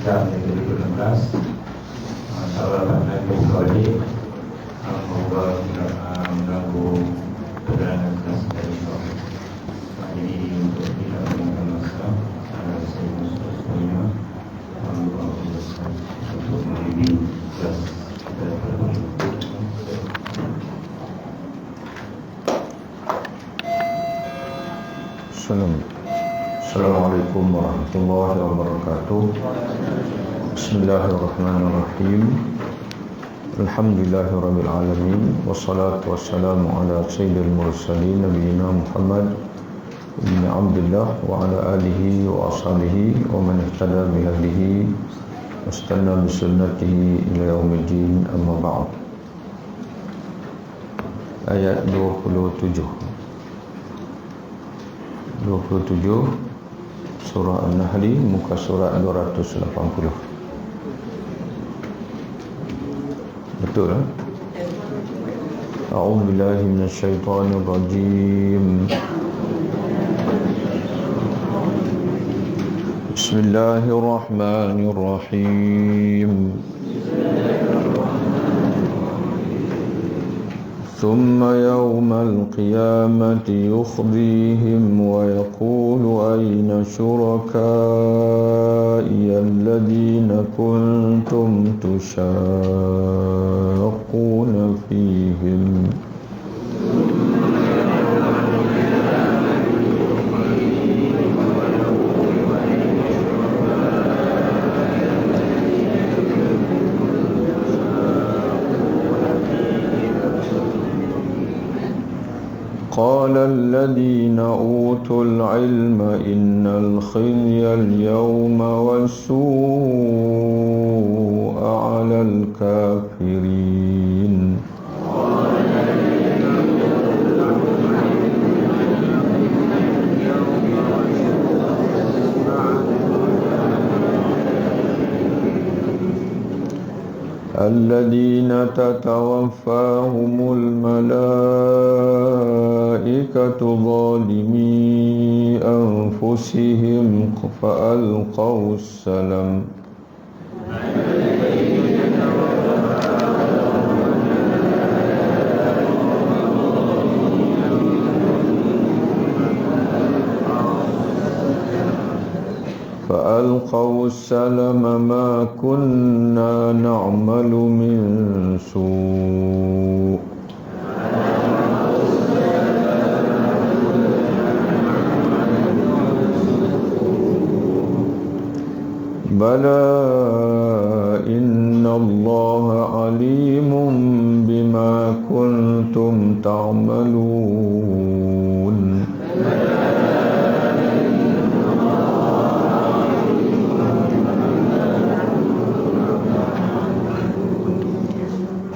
Jam yang ke-16 Sahabat Nabi Kali Moga mengganggu perjalanan kelas dari suami. Jadi untuk tidak mengganggu masa saya semuanya untuk mereview kelas kita pada Assalamualaikum warahmatullahi wabarakatuh. Bismillahirrahmanirrahim. Alhamdulillahirabbil alamin wassalatu wassalamu ala sayyidil mursalin nabiyina Muhammad ibn Abdullah wa ala alihi wa ashabihi wa man ihtada bihadihi wastanna bi sunnatihi ila yaumiddin, amma ba'd. Ayat 27 surah An-Nahl, muka surat 280. Betul kan? A'udzu billahi minasyaitonir rajim. Bismillahirrahmanirrahim. ثم يوم القيامة يخزيهم ويقول أين شركائي الذين كنتم تشاقون فيهم قال الذين أوتوا العلم إن الخزي اليوم والسوء على الكافرين الذين تتوفاهم الملائكة ظالمي أنفسهم فألقوا السلم ما كنا نعمل من سوء بلى إن الله عليم بما كنتم تعملون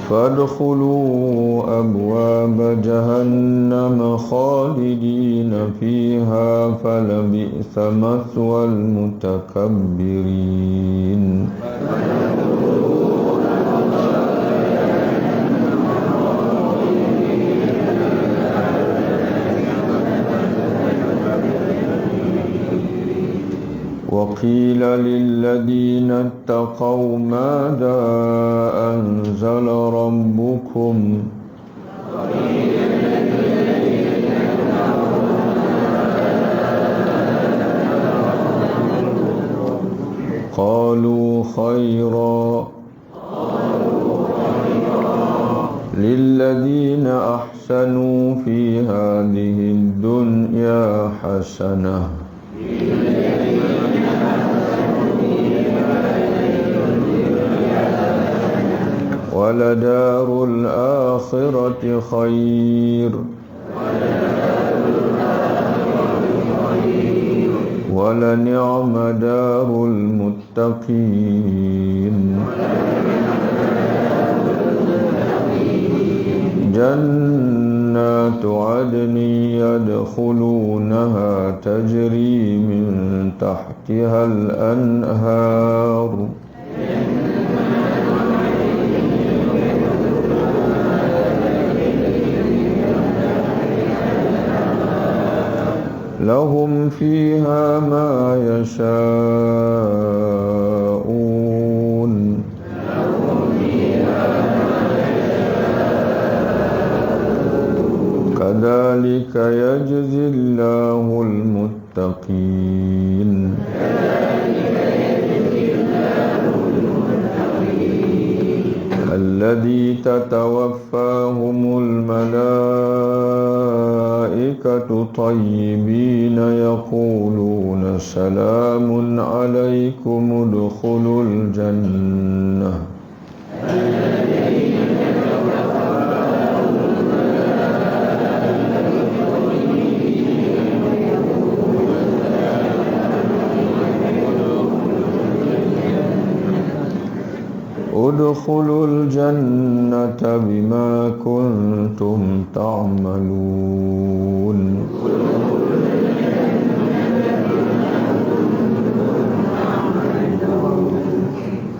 فادخلوا أبواب جهنم خالدين فيها فلبئس مثوى المتكبرين وقيل للذين اتقوا ماذا أنزل ربكم قالوا خيرا للذين أحسنوا في هذه الدنيا حسنة ولدار الآخرة خير ولنعم دار المتقين جنات عدن يدخلونها تجري من تحتها الأنهار لهم فيها ما يشاءون الذي تتوفاهم الملائكة طيبين يقولون سلام عليكم ادخلوا الجنة ادخلوا الجنة بما كنتم تعملون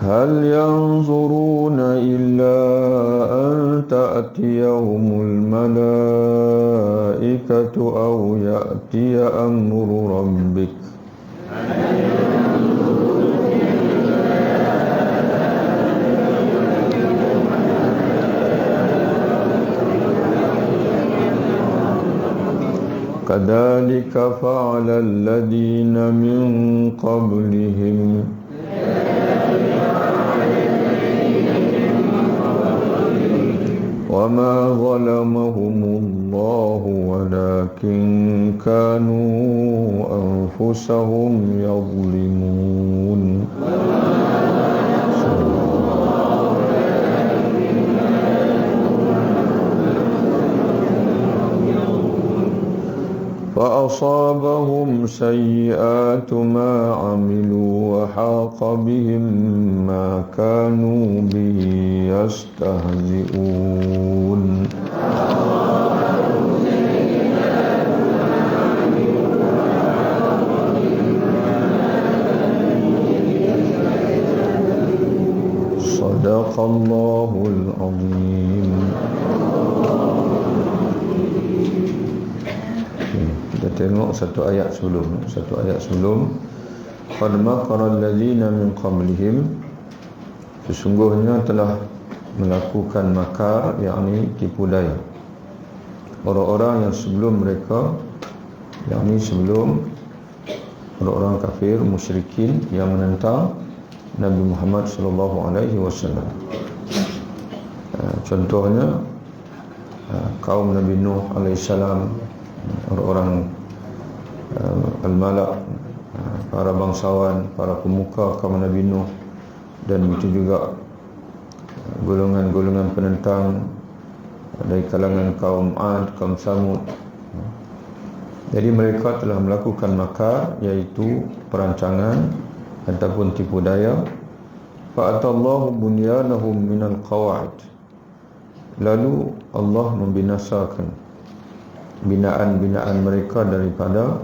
هل ينظرون إلا أن تأتيهم الملائكة أو يأتي أمر ربك كذلك فعل الذين من قبلهم وما ظلمهم الله ولكن كانوا أنفسهم يظلمون فأصابهم سيئات ما عملوا وحاق بهم ما كانوا به يستهزئون صدق الله العظيم. Kita tengok satu ayat sebelum qad makara allazina min qablihim, sesungguhnya telah melakukan makar, yakni tipu daya, orang-orang yang sebelum mereka, yakni sebelum orang-orang kafir musyrikin yang menentang Nabi Muhammad sallallahu alaihi wasallam. Contohnya kaum Nabi Nuh alaihissalam, orang-orang al-malak, para bangsawan, para pemuka kaum Nabi Nuh, dan itu juga golongan-golongan penentang dari kalangan kaum Ad, kaum Samud. Jadi mereka telah melakukan makar, iaitu perancangan ataupun tipu daya. Fa'atallahu bunyanahum minal qawa'id, lalu Allah membinasakan binaan-binaan mereka daripada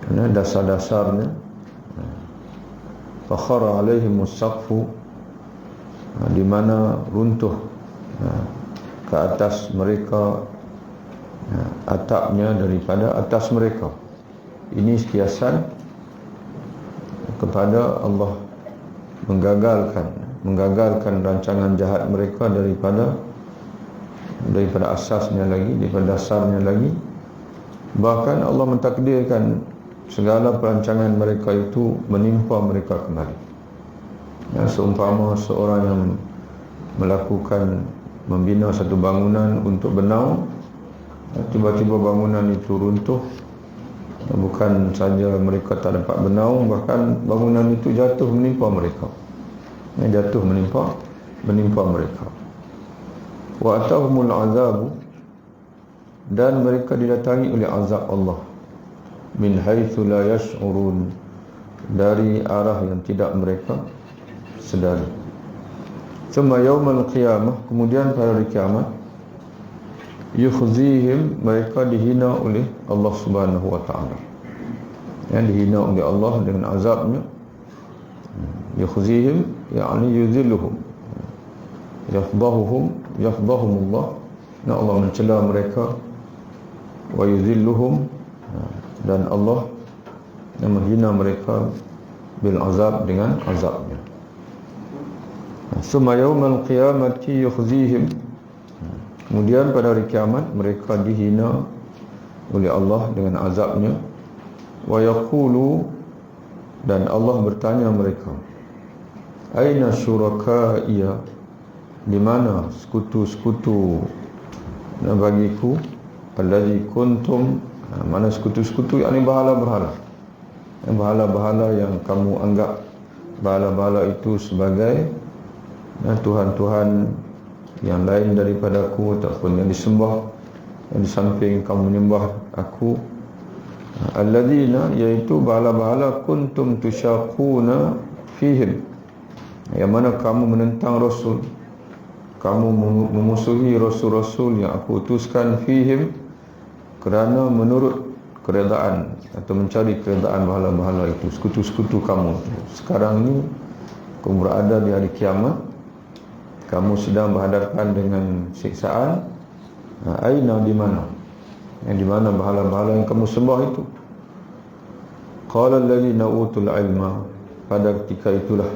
dasar-dasarnya. Fakhara alaihimus saqfu, di mana runtuh ke atas mereka atapnya daripada atas mereka. Ini kiasan kepada Allah menggagalkan rancangan jahat mereka daripada asasnya lagi, daripada dasarnya lagi. Bahkan Allah mentakdirkan segala perancangan mereka itu menimpa mereka kembali. Seumpama seorang yang membina satu bangunan untuk bernaung, tiba-tiba bangunan itu runtuh. Bukan saja mereka tak dapat bernaung, bahkan bangunan itu jatuh menimpa mereka. Menimpa mereka. Wa atahumul azabu, dan mereka didatangi oleh azab Allah, min haitsu la yash'urun, dari arah yang tidak mereka sedari. Thumma yaumal qiyamah, kemudian pada hari kiamat, yukhzihim, mereka dihina oleh Allah Subhanahu wa taala. Dihina oleh Allah dengan azabnya. Yukhzihim yakni yuzilluhum, yafdahumullah, Allah mencela mereka. Wa yuzilluhum, dan Allah yang menghina mereka bil azab, dengan azabnya. Summa yaumal qiyamati yukhzihim, kemudian pada hari kiamat mereka dihina oleh Allah dengan azabnya. Wa yaqulu, dan Allah bertanya mereka, aina syuraka'iya di mana sekutu-sekutu bagiku, allazi kuntum, mana sekutu-sekutu yakni berhala-berhala. Berhala-berhala yang kamu anggap berhala-berhala itu sebagai Tuhan-Tuhan yang lain daripada aku, ataupun yang disembah, yang di samping kamu menyembah aku. Alladzina, iaitu berhala-berhala kuntum tusyaquna fihim, yang mana kamu menentang Rasul, kamu memusuhi Rasul-Rasul yang aku utuskan, fihim, kerana menurut keredaan atau mencari keredaan berhala-berhala itu, sekutu-sekutu kamu. Sekarang ini kamu berada di hari kiamat, kamu sedang berhadapan dengan siksaan. Aina, di mana? Yang di mana berhala-berhala yang kamu sembah itu? Qala alladziina utul ilma, pada ketika itulah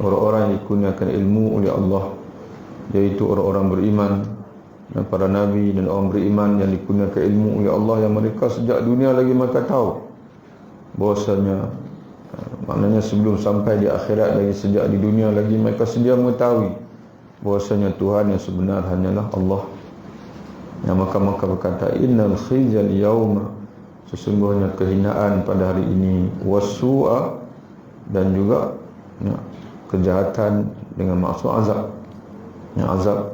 orang-orang yang dikurniakan ilmu oleh Allah, yaitu orang-orang beriman dan para nabi dan orang beriman yang dikurniakan ilmu oleh Allah, yang mereka sejak dunia lagi mereka tahu bahwasanya, maknanya sebelum sampai di akhirat lagi, sejak di dunia lagi mereka sedia mengetahui bahwasanya Tuhan yang sebenar hanyalah Allah. Yang maka berkata, innal khizyal yauma, sesungguhnya kehinaan pada hari ini, wasu'a, dan juga kejahatan dengan maksud azab, azab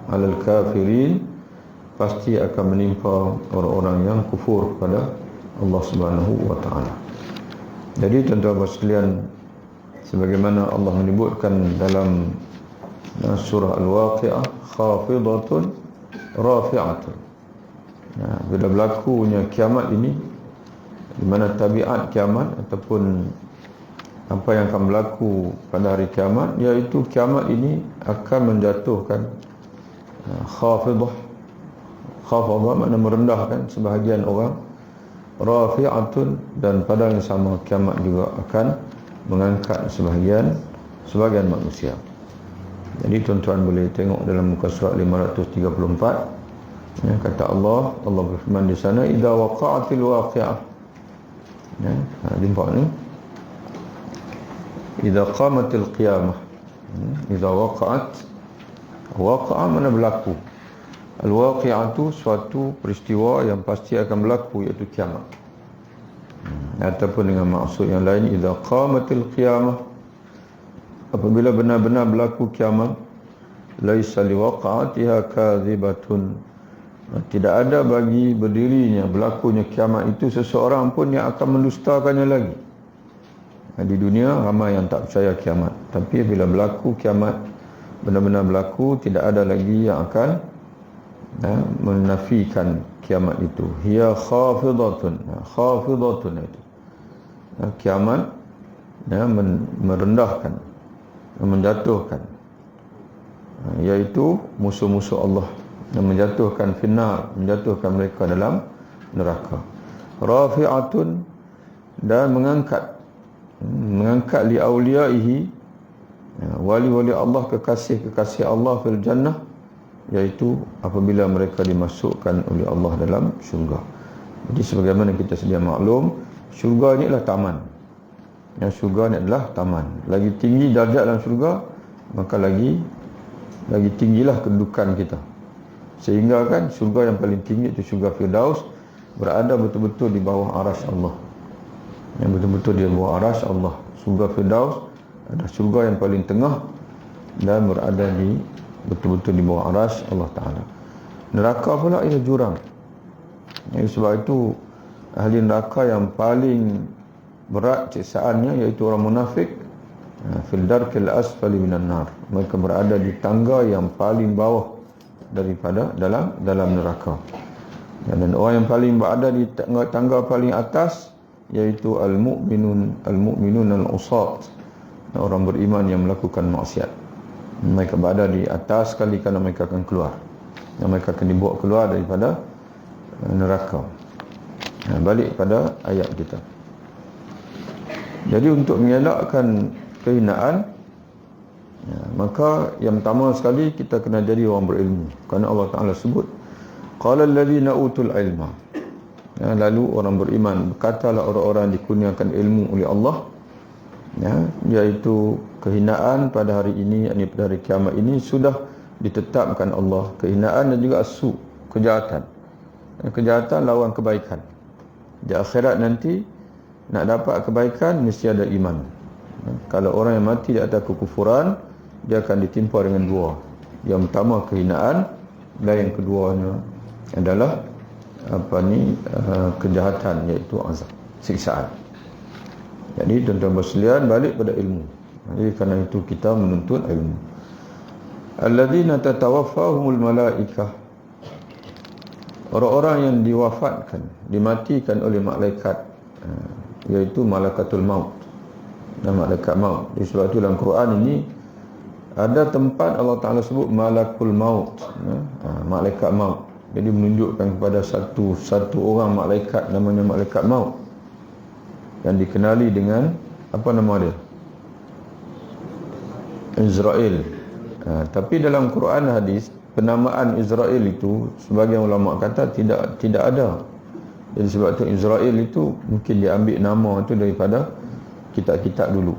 alal kafirin, pasti akan menimpa orang-orang yang kufur kepada Allah Subhanahu wa taala. Jadi tuan-tuan sekalian, sebagaimana Allah menyebutkan dalam surah Al-Waqi'ah, khafidatun rafi'atun. Bila berlakunya kiamat ini, di mana tabiat kiamat ataupun apa yang akan berlaku pada hari kiamat, iaitu kiamat ini akan menjatuhkan khafidah. Khafidah makna merendahkan sebahagian orang, rafi'atun, dan pada yang sama kiamat juga akan mengangkat sebahagian manusia. Jadi tuan-tuan boleh tengok dalam muka surat 534, kata Allah berfirman di sana, idza waqa'atil waqi'ah. Jumpa ni, idza qamatil qiyamah. Idza waqa'at, waqa'a mana berlaku. Al-waqi'ah itu suatu peristiwa yang pasti akan berlaku, iaitu kiamat. Ataupun dengan maksud yang lain, idza qamatil qiyamah, apabila benar-benar berlaku kiamat, laisa liwaqa'atiha kadhibatun, tidak ada bagi berdirinya, berlakunya kiamat itu seseorang pun yang akan mendustakannya lagi. Di dunia ramai yang tak percaya kiamat, tapi bila berlaku kiamat, benar-benar berlaku, tidak ada lagi yang akan menafikan kiamat itu. Hiya khafidatun, khafidatun itu kiamat merendahkan, menjatuhkan, iaitu musuh-musuh Allah, yang menjatuhkan finnar, menjatuhkan mereka dalam neraka. Rafi'atun, dan mengangkat li awliyaihi, wali-wali Allah, kekasih-kekasih Allah fil jannah, iaitu apabila mereka dimasukkan oleh Allah dalam syurga. Jadi sebagaimana kita sedia maklum, syurga ini adalah taman. Yang syurga ini adalah taman. Lagi tinggi darjat dalam syurga, maka lagi tinggilah kedudukan kita. Sehingga kan syurga yang paling tinggi itu syurga Firdaus, berada betul-betul di bawah arsy Allah. Yang betul-betul di bawah arsy Allah. Syurga Firdaus adalah syurga yang paling tengah dan berada di betul-betul di bawah arsy Allah Ta'ala. Neraka pula ialah jurang. Sebab itu ahli neraka yang paling berat siksaannya iaitu orang munafik, fil darkil asfali minan nar. Mereka berada di tangga yang paling bawah daripada dalam neraka. Dan orang yang paling berada di tangga paling atas iaitu al-mu'minun al-usat, orang beriman yang melakukan maksiat. Mereka berada di atas sekali kerana mereka akan keluar, yang mereka akan dibawa keluar daripada neraka. Balik pada ayat kita. Jadi untuk mengelakkan kehinaan, maka yang pertama sekali kita kena jadi orang berilmu. Kerana Allah Ta'ala sebut, qala alladziina utul ilma, lalu orang beriman, berkatalah orang-orang dikurniakan ilmu oleh Allah, ya, iaitu kehinaan pada hari ini, yakni pada hari kiamat ini sudah ditetapkan Allah. Kehinaan dan juga asu, kejahatan. Kejahatan lawan kebaikan. Di akhirat nanti nak dapat kebaikan mesti ada iman. Kalau orang yang mati di atas kekufuran, dia akan ditimpa dengan dua. Yang pertama kehinaan, dan yang keduanya adalah kejahatan, iaitu azab, siksaan. Jadi tuan-tuan bersekalian, balik pada ilmu. Jadi kerana itu kita menuntut ilmu. Alladzina tatawaffahumul malaikah, orang-orang yang diwafatkan, dimatikan oleh malaikat, iaitu malaikatul maut dan malaikat maut. Sebab itu dalam Quran ini ada tempat Allah Ta'ala sebut malakul maut, malaikat maut. Jadi menunjukkan kepada satu orang malaikat namanya malaikat maut, yang dikenali dengan apa nama dia? Israel. Tapi dalam Quran hadis, penamaan Israel itu sebagian ulama kata tidak ada. Jadi sebab itu Israel itu mungkin diambil nama itu daripada kitab-kitab dulu.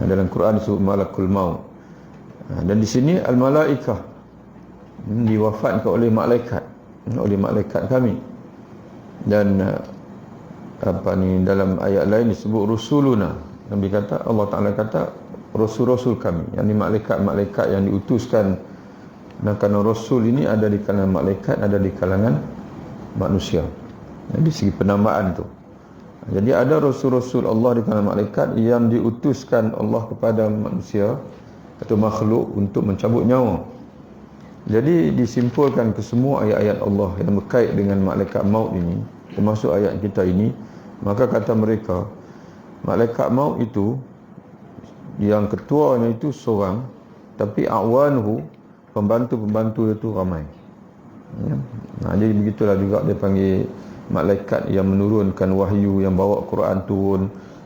Dalam Quran disebut malakul maut. Dan di sini al-malaikah, diwafatkan oleh malaikat kami. Dan dalam ayat lain disebut rusuluna. Nabi kata, Allah Ta'ala kata rasul-rasul kami, yang ini malaikat-malaikat yang diutuskan. Dan kerana rasul ini ada di kalangan malaikat, ada di kalangan manusia. Dari segi penamaan tu. Jadi ada rasul-rasul Allah di kalangan malaikat yang diutuskan Allah kepada manusia atau makhluk untuk mencabut nyawa. Jadi disimpulkan ke semua ayat-ayat Allah yang berkait dengan malaikat maut ini, termasuk ayat kita ini. Maka kata mereka, malaikat maut itu, yang ketuanya itu seorang, tapi awanuhu, pembantu-pembantu itu ramai. Ya. Jadi begitulah juga dia panggil malaikat yang menurunkan wahyu, yang bawa Quran turun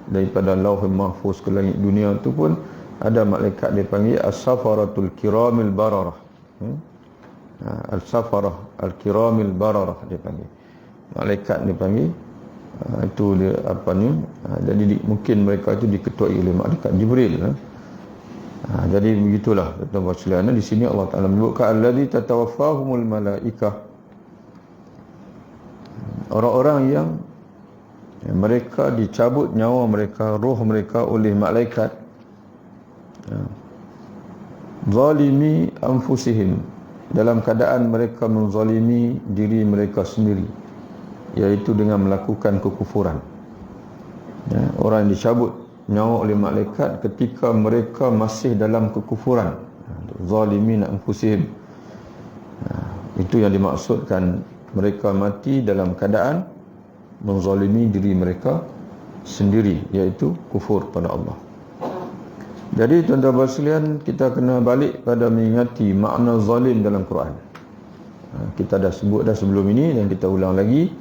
daripada Lauhul Mahfuz ke langit dunia itu pun ada malaikat dia panggil as-safaratul kiramil bararah. Al-safarah al-kiramil bararah dia panggil. Malaikat dia panggil itu dia jadi mungkin mereka itu diketuai oleh malaikat Jibril. Jadi begitulah tuan-tuan sekalian. Di sini Allah Taala menyebutkan allazi tatawaffahumul malaikah, orang-orang yang mereka dicabut nyawa mereka, roh mereka oleh malaikat, zalimi anfusihim, dalam keadaan mereka menzalimi diri mereka sendiri, iaitu dengan melakukan kekufuran. Orang yang dicabut nyawa oleh malaikat ketika mereka masih dalam kekufuran, zalimin anfusihim. Itu yang dimaksudkan, mereka mati dalam keadaan menzalimi diri mereka sendiri, iaitu kufur pada Allah. Jadi tuan-tuan sekalian, kita kena balik pada mengingati makna zalim dalam Quran. Kita dah sebut dah sebelum ini dan kita ulang lagi.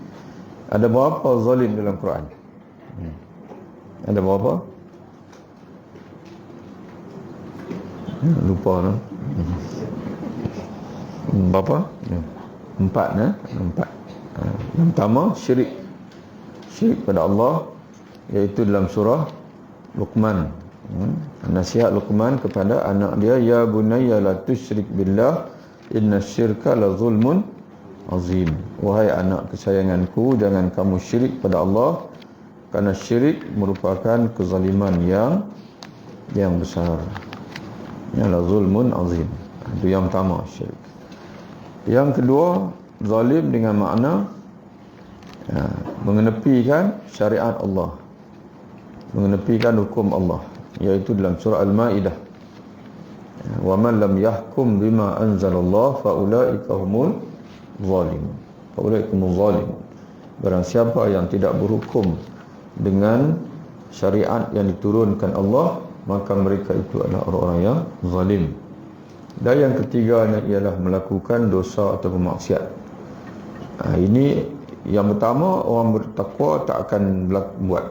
Ada berapa zalim dalam Quran? Ada berapa? Lupa lah. Berapa? 4 4. Yang pertama syirik pada Allah, iaitu dalam surah Luqman. Nasihat Luqman kepada anak dia, ya bunayya la tusyrik billah inna syirka la zulmun azim. Wahai anak kesayanganku, jangan kamu syirik pada Allah, kerana syirik merupakan kezaliman yang besar. Ya, la zulmun azim. Itu yang pertama, syirik. Yang kedua, zalim dengan makna mengenepikan syariat Allah, mengenepikan hukum Allah, iaitu dalam surah Al-Maidah, wa man lam yahkum bima anzalallah fa ulaika humul zalimun. Fa ulaika humul zalimun. Barang siapa yang tidak berhukum dengan syariat yang diturunkan Allah, maka mereka itu adalah orang-orang yang zalim. Dan yang ketiganya ialah melakukan dosa atau maksiat. Ini yang pertama, orang bertakwa tak akan buat.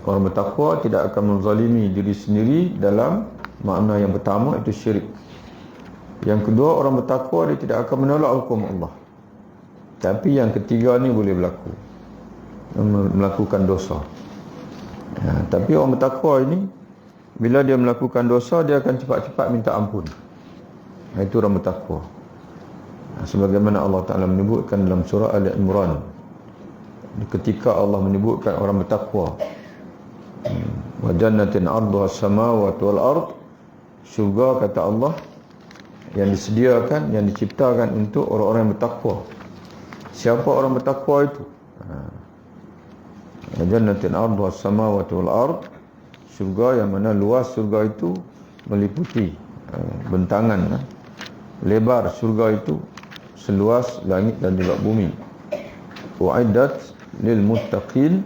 Orang bertakwa tidak akan menzalimi diri sendiri dalam makna yang pertama, itu syirik. Yang kedua, orang bertakwa dia tidak akan menolak hukum Allah. Tapi yang ketiga ni boleh berlaku, melakukan dosa. Tapi orang bertakwa ini, bila dia melakukan dosa, dia akan cepat-cepat minta ampun. Itu orang bertakwa. Sebagaimana Allah Ta'ala menyebutkan dalam surah Ali Imran, ketika Allah menyebutkan orang bertakwa, wa jannatin arduha as-samawati wal ard, syurga kata Allah yang disediakan, yang diciptakan untuk orang-orang yang bertakwa. Siapa orang bertakwa itu? Jannatin arduha as-samawati wal ard, syurga yang mana luas syurga itu meliputi bentangan, lebar syurga itu seluas langit dan juga bumi. U'iddat lil muttaqin,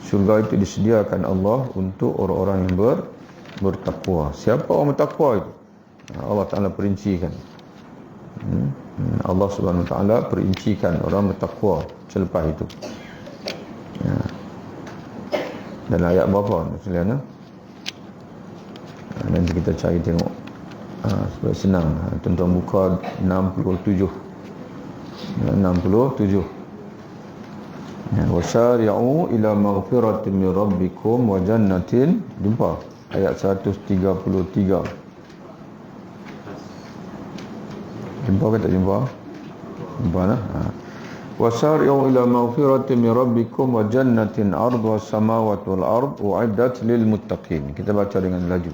syurga itu disediakan Allah untuk orang-orang yang bertakwa. Siapa orang bertakwa itu? Allah Ta'ala perincikan. Allah Subhanahu Wa Ta'ala perincikan orang bertakwa selepas itu. Dan ayat berapa maksudnya? Nanti kita cari tengok. Supaya senang. Tuan-tuan buka 67. 67. Wasari'u ila maghfiratin min rabbikum wa jannatin. Jumpa ayat 133. Jumpa ke tak jumpa? Jumpa lah. Wasari'u ila maghfiratin min rabbikum wa jannatin 'arduha as-samawati wal ard u'iddat lil muttaqin. Kita baca dengan laju.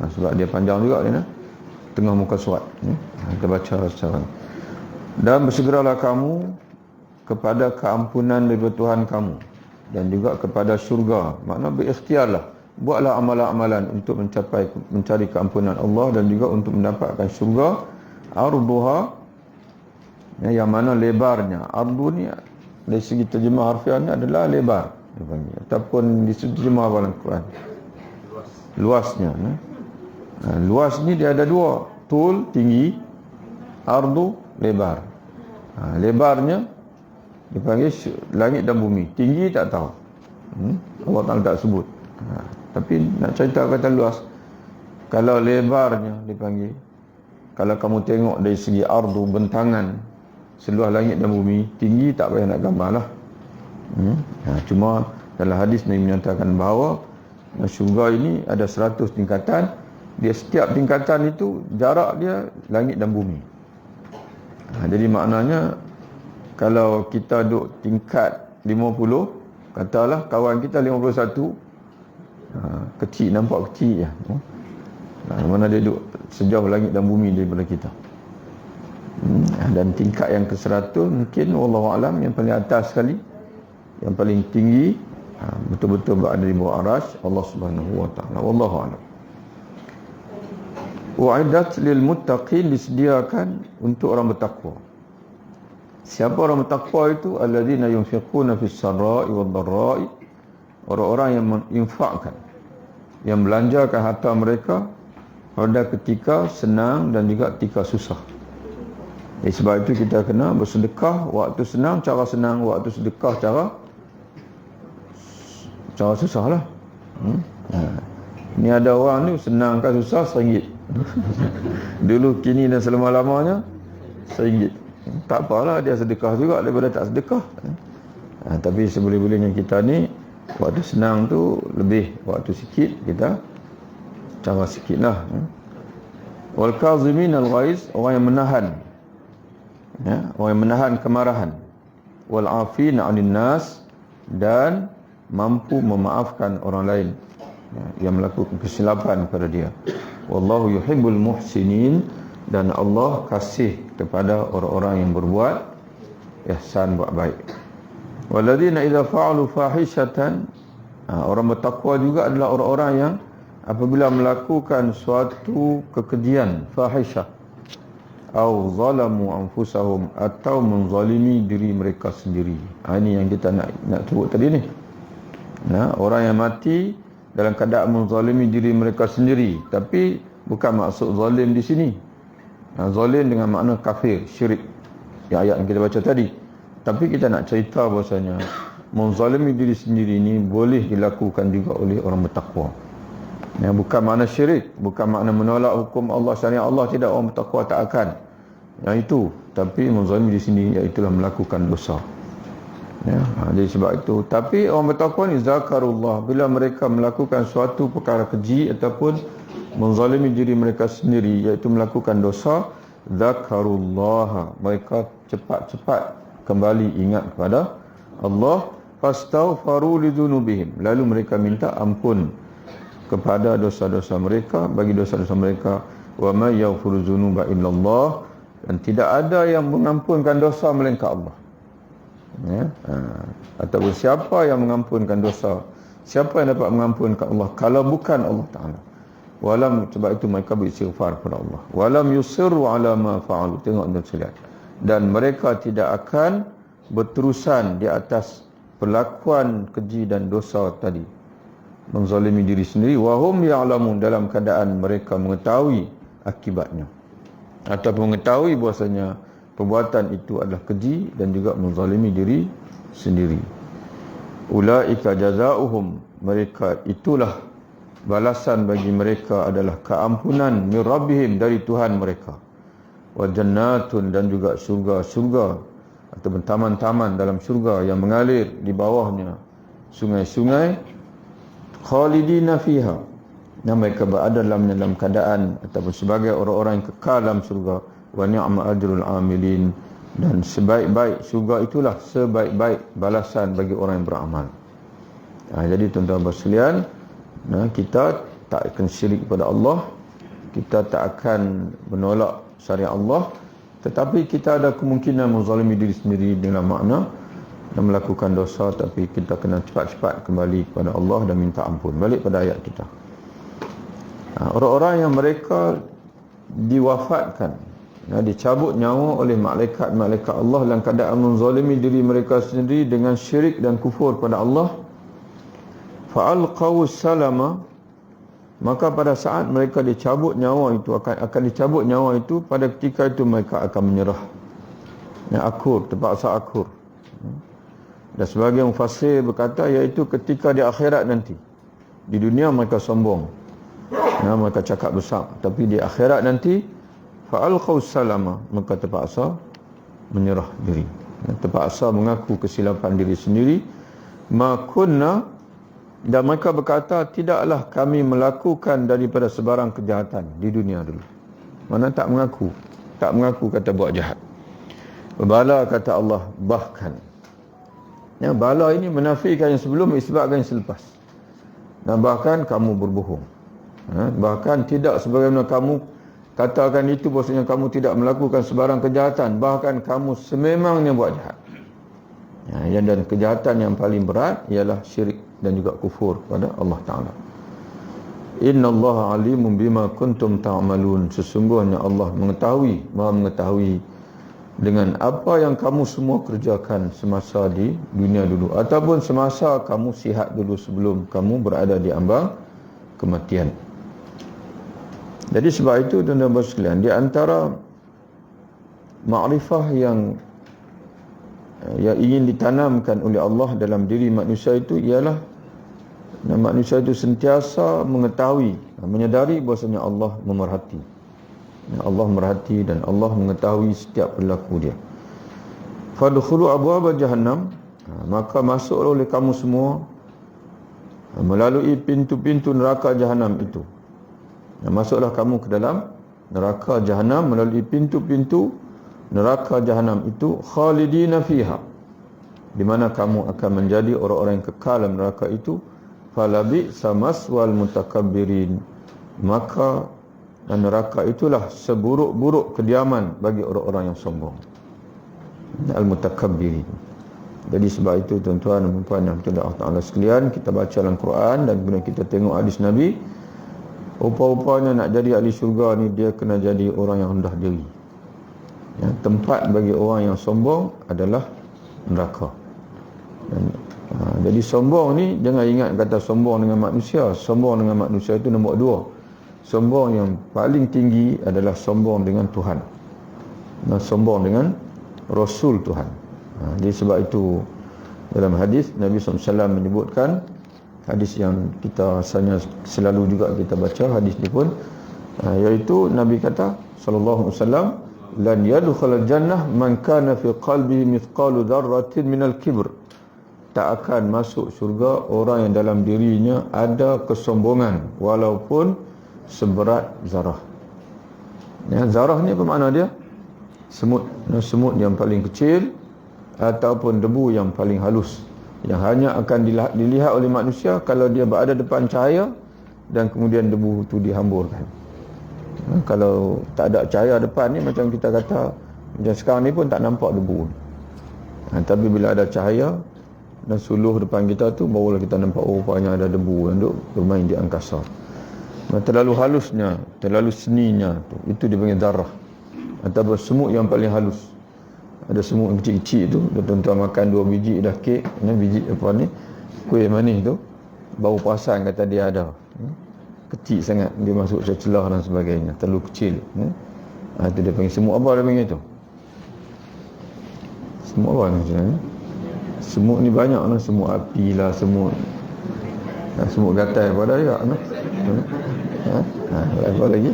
Sebab dia panjang juga ni, tengah muka surat. Kita baca secara. Dan bersegeralah kamu kepada keampunan daripada Tuhan kamu dan juga kepada syurga. Makna berikhtiarlah, buatlah amalan-amalan untuk mencari keampunan Allah dan juga untuk mendapatkan syurga. Arduha, yang mana lebarnya. Ardu ni dari segi terjemah harfiahnya adalah lebar dipanggil, ataupun di segi terjemah dalam Quran luasnya. Luas ni dia ada dua, tul tinggi, ardu lebar. Lebarnya dipanggil langit dan bumi, tinggi tak tahu. Allah Ta'ala tak sebut. Tapi nak cerita kata luas, kalau lebarnya dipanggil, kalau kamu tengok dari segi ardu, bentangan seluas langit dan bumi, tinggi tak payah nak gambar lah. Cuma dalam hadis Nabi menyatakan bahawa syurga ini ada 100 tingkatan. Dia setiap tingkatan itu jarak dia langit dan bumi. Jadi maknanya kalau kita duduk tingkat 50, katalah kawan kita 51, kecil, nampak kecil je. Mana dia duduk sejauh langit dan bumi daripada kita. Dan tingkat yang ke-100 mungkin wallahualam yang paling atas sekali, yang paling tinggi, betul-betul berada di bawah arasy Allah Subhanahu Wa Ta'ala. Wallahualam. Wa'iddat lil muttaqin, disediakan untuk orang bertakwa. Siapa orang bertakwa itu? Alladzina yunfiquna fis sarra'i wad dharra'i, orang-orang yang menginfakkan, yang belanjakan harta mereka pada ketika senang dan juga ketika susah. Sebab itu kita kena bersedekah waktu senang, cara senang, waktu sedekah cara susah lah. Ini ada orang ni senang kan susah RM1. Dulu, kini dan selama-lamanya RM1. Tak apalah, dia sedekah juga daripada tak sedekah. Tapi seboleh-bolehnya kita ni, waktu senang tu lebih, waktu sikit kita cara sikit lah. Wal kazimin al-ghaiz, orang yang menahan, orang yang menahan kemarahan. Wal afina 'anil nas, dan mampu memaafkan orang lain yang melakukan kesilapan pada dia. Wallahu yuhibbul muhsinin, dan Allah kasih kepada orang-orang yang berbuat ihsan, buat baik. Walladzina idza fa'alu fahishatan, orang bertakwa juga adalah orang-orang yang apabila melakukan suatu kekejian, fahisyah, au zalamu anfusahum, atau menzalimi diri mereka sendiri. Ini yang kita nak sebut tadi ni. Orang yang mati dalam keadaan menzalimi diri mereka sendiri, tapi bukan maksud zalim di sini. Zalim dengan makna kafir, syirik, yang ayat yang kita baca tadi. Tapi kita nak cerita bahasanya menzalimi diri sendiri ini boleh dilakukan juga oleh orang bertakwa. Bukan makna syirik, bukan makna menolak hukum Allah, syariat Allah, tidak, orang bertakwa tak akan yang itu. Tapi menzalimi di sini iaitulah melakukan dosa. Ya, jadi sebab itu. Tapi orang bertakwa ni zakarullah, bila mereka melakukan suatu perkara keji ataupun menzalimi diri mereka sendiri, iaitu melakukan dosa, zakarullah, mereka cepat-cepat kembali ingat kepada Allah, fastaghfaru lidzunubihim, lalu mereka minta ampun kepada dosa-dosa mereka, bagi dosa-dosa mereka. Wa may yaghfiru dzunuba illallah, dan tidak ada yang mengampunkan dosa melainkan Allah. Ya, ataupun siapa yang mengampunkan dosa, siapa yang dapat mengampunkan Allah kalau bukan Allah Ta'ala. Walam, sebab itu mereka beristighfar kepada Allah. Walam yusirru ala ma fa'alu, tengok dan lihat. Dan mereka tidak akan berterusan di atas perlakuan keji dan dosa tadi, menzalimi diri sendiri, wahum ya'lamun, dalam keadaan mereka mengetahui akibatnya, ataupun mengetahui bahasanya perbuatan itu adalah keji dan juga menzalimi diri sendiri. Ulaika jazaohum, mereka itulah balasan bagi mereka adalah keampunan min rabbihim, dari Tuhan mereka, wa jannatun, dan juga surga-surga ataupun taman-taman dalam surga yang mengalir di bawahnya sungai-sungai, khalidina fiha, yang mereka berada dalam keadaan ataupun sebagai orang-orang yang kekal dalam surga. Wa ni'ma ajrul amilin, dan sebaik-baik surga itulah sebaik-baik balasan bagi orang yang beramal. Jadi tuan-tuan sekalian, kita tak akan syirik kepada Allah, kita tak akan menolak syariat Allah, tetapi kita ada kemungkinan menzalimi diri sendiri dengan makna dan melakukan dosa, tapi kita kena cepat-cepat kembali kepada Allah dan minta ampun. Balik pada ayat kita. Orang-orang yang mereka diwafatkan, dicabut nyawa oleh malaikat-malaikat Allah dalam keadaan menzalimi diri mereka sendiri dengan syirik dan kufur pada Allah, fa'alqaw salama, maka pada saat mereka dicabut nyawa itu, akan dicabut nyawa itu, pada ketika itu mereka akan menyerah, akur, terpaksa akur. Dan sebagian mufassir berkata, iaitu ketika di akhirat nanti. Di dunia mereka sombong, mereka cakap besar, tapi di akhirat nanti fa'alqaw salama, maka terpaksa menyerah diri, terpaksa mengaku kesilapan diri sendiri. Ma kunna, dan mereka berkata, tidaklah kami melakukan daripada sebarang kejahatan di dunia dulu. Mana tak mengaku kata buat jahat. Bala, kata Allah, bahkan. Bala ini menafikan yang sebelum, isbatkan yang selepas. Dan bahkan kamu berbohong. Bahkan tidak sebagaimana kamu katakan itu, bahasanya kamu tidak melakukan sebarang kejahatan, bahkan kamu sememangnya buat jahat. Dan kejahatan yang paling berat ialah syirik dan juga kufur kepada Allah Ta'ala. Innallaha alimun bima kuntum ta'malun, sesungguhnya Allah maha mengetahui dengan apa yang kamu semua kerjakan semasa di dunia dulu, ataupun semasa kamu sihat dulu, sebelum kamu berada di ambang kematian. Jadi sebab itu tuan-tuan sekalian, di antara makrifah yang ingin ditanamkan oleh Allah dalam diri manusia itu ialah manusia itu sentiasa mengetahui, menyadari bahasanya Allah memerhati. Allah merhati dan Allah mengetahui setiap perilaku dia. Fadkhulu abwaaba jahannam, maka masuklah oleh kamu semua melalui pintu-pintu neraka jahanam itu. Masuklah kamu ke dalam neraka jahanam melalui pintu-pintu neraka jahanam itu, khalidina fiha, di mana kamu akan menjadi orang-orang yang kekal dalam neraka itu. Falabi samaswal mutakabbirin, maka neraka itulah seburuk-buruk kediaman bagi orang-orang yang sombong, al-mutakabbirin. Jadi sebab itu tuan-tuan dan puan yang Allah Ta'ala sekalian, kita baca dalam Quran dan kemudian kita tengok hadis Nabi, rupa-rupanya nak jadi ahli syurga ni dia kena jadi orang yang rendah diri. Tempat bagi orang yang sombong adalah neraka. Jadi sombong ni, jangan ingat kata sombong dengan manusia. Sombong dengan manusia itu nombor 2. Sombong yang paling tinggi adalah sombong dengan Tuhan, dan sombong dengan Rasul Tuhan. Jadi sebab itu dalam hadis Nabi SAW menyebutkan, hadis yang kita asalnya selalu juga kita baca hadis ni pun, iaitu Nabi kata sallallahu alaihi wasallam, lan yadkhulul jannah man kana fi qalbihi mithqalu dzarratin minal kibr tak akan masuk syurga orang yang dalam dirinya ada kesombongan walaupun seberat zarah. Ya, zarah ni apa makna dia? Semut. Semut yang paling kecil ataupun debu yang paling halus, yang hanya akan dilihat oleh manusia kalau dia berada depan cahaya dan kemudian debu itu dihamburkan. Kalau tak ada cahaya depan ni, macam kita kata macam sekarang ni pun tak nampak debu. Tapi bila ada cahaya dan suluh depan kita tu, barulah kita nampak rupanya ada debu yang duk bermain di angkasa. Terlalu halusnya, terlalu seninya tu, itu dipanggil zarah. Ataupun semut yang paling halus. Ada semut yang kecil-kecil tu, tuan-tuan makan 2 biji dah kek, biji apa ni, kuih manis tu, baru perasan kata dia ada. Kecil sangat, dia masuk celah dan sebagainya, terlalu kecil. Itu dia panggil semut. Apa dia panggil tu? Semut apa macam? Semut ni banyak lah, semut api lah, semut gatai apa dah juga. Apa lagi?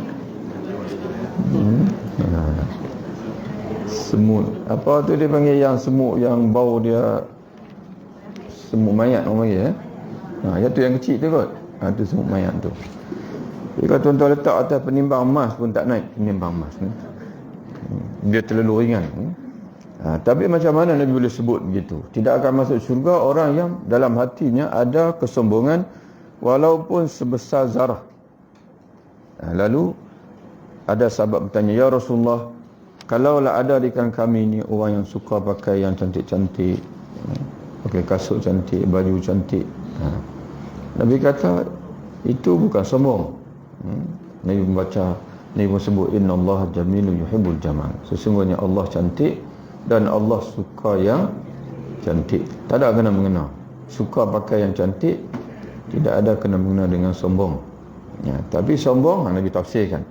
Semut apa tu dia panggil, yang semut yang bau dia semut mayat orang panggil yang tu yang kecil tu kot. Tu semut mayat tu. Jadi kalau tuan-tuan letak atas penimbang emas pun tak naik penimbang emas ni. Dia terlalu ringan. Tapi macam mana Nabi boleh sebut begitu? Tidak akan masuk syurga orang yang dalam hatinya ada kesombongan walaupun sebesar zarah. Lalu ada sahabat bertanya, ya Rasulullah, kalaulah ada di kalangan kami ni orang yang suka pakai yang cantik-cantik, pakai kasut cantik, baju cantik, Nabi kata itu bukan sombong. Nabi membaca, Nabi pun sebut, Inna Allah jamilun yuhibbul jamal. Sesungguhnya Allah cantik dan Allah suka yang cantik. Tak ada kena-mengena. Suka pakai yang cantik, tidak ada kena-mengena dengan sombong. Tapi sombong, Nabi tafsirkan,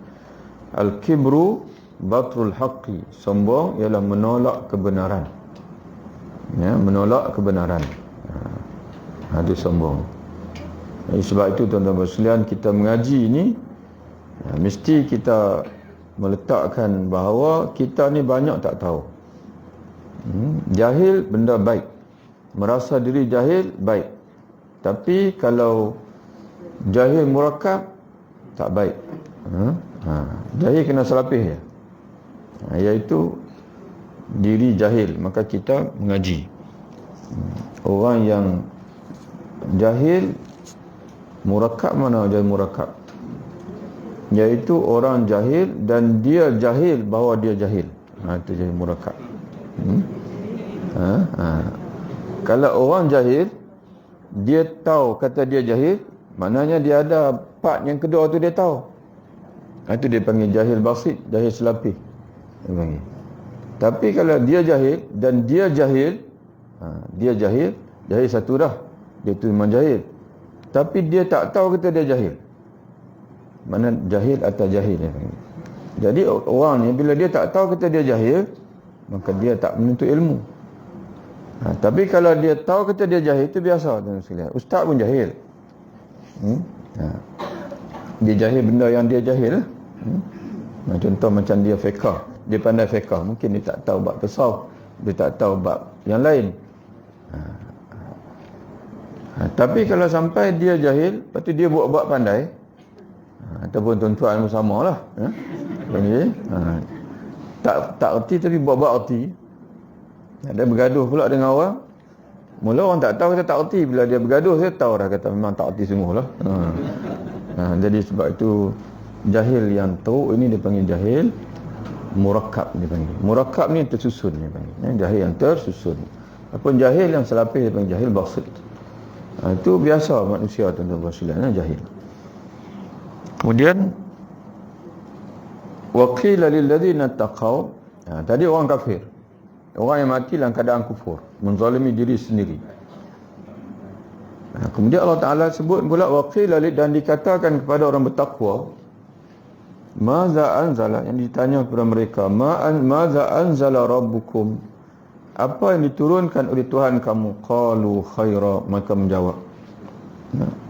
al-kibru batrul haqqi. Sombong ialah menolak kebenaran. Menolak kebenaran. Itu sombong. Sebab itu tuan-tuan sekalian, kita mengaji ni mesti kita meletakkan bahawa kita ni banyak tak tahu. Jahil benda baik, merasa diri jahil baik. Tapi kalau jahil murakab tak baik. Jahil kena selapis ya, iaitu diri jahil, maka kita mengaji. Orang yang jahil murakab, mana jahil murakab? Iaitu orang jahil dan dia jahil bahawa dia jahil. Itu jahil murakab. Kalau orang jahil, dia tahu kata dia jahil, maknanya dia ada part yang kedua tu dia tahu. Itu dia panggil jahil basit, jahil selapis. Dia panggil. Tapi kalau dia jahil dan dia jahil, dia jahil satu dah, dia tu memang jahil. Tapi dia tak tahu kata dia jahil. Mana jahil atau jahil dia panggil. Jadi orang ni bila dia tak tahu kata dia jahil, maka dia tak menuntut ilmu. Tapi kalau dia tahu kata dia jahil, itu biasa tuan-tuan sekalian. Ustaz pun jahil. Dia jahil benda yang dia jahil. Contoh macam dia fiqh, dia pandai fiqh, mungkin dia tak tahu bab tasawuf, dia tak tahu bab yang lain. Tapi kalau sampai dia jahil, lepas tu dia buat-buat pandai, ataupun tuan-tuan sama lah, tak erti tapi buat-buat erti. Dia bergaduh pula dengan orang. Mula orang tak tahu kata tak erti, bila dia bergaduh saya tahu dah kata memang tak erti sungguh lah. Jadi sebab itu jahil yang teruk ini dipanggil jahil murakab, dipanggil. Murakab ni tersusun dia panggil. Jahil yang tersusun. Ataupun jahil yang selapis dia panggil jahil basit. Itu biasa manusia tuan-tuan sekalian, jahil. Kemudian waqila lil ladzina taqaw. Tadi orang kafir, orang yang mati dalam keadaan kufur, menzalimi diri sendiri. Kemudian Allah Ta'ala sebut pula waqila, dan dikatakan kepada orang bertakwa, maza anzala, yang ditanya kepada mereka, maza anzala rabbukum, apa yang diturunkan oleh Tuhan kamu? Qalu khaira, maka menjawab,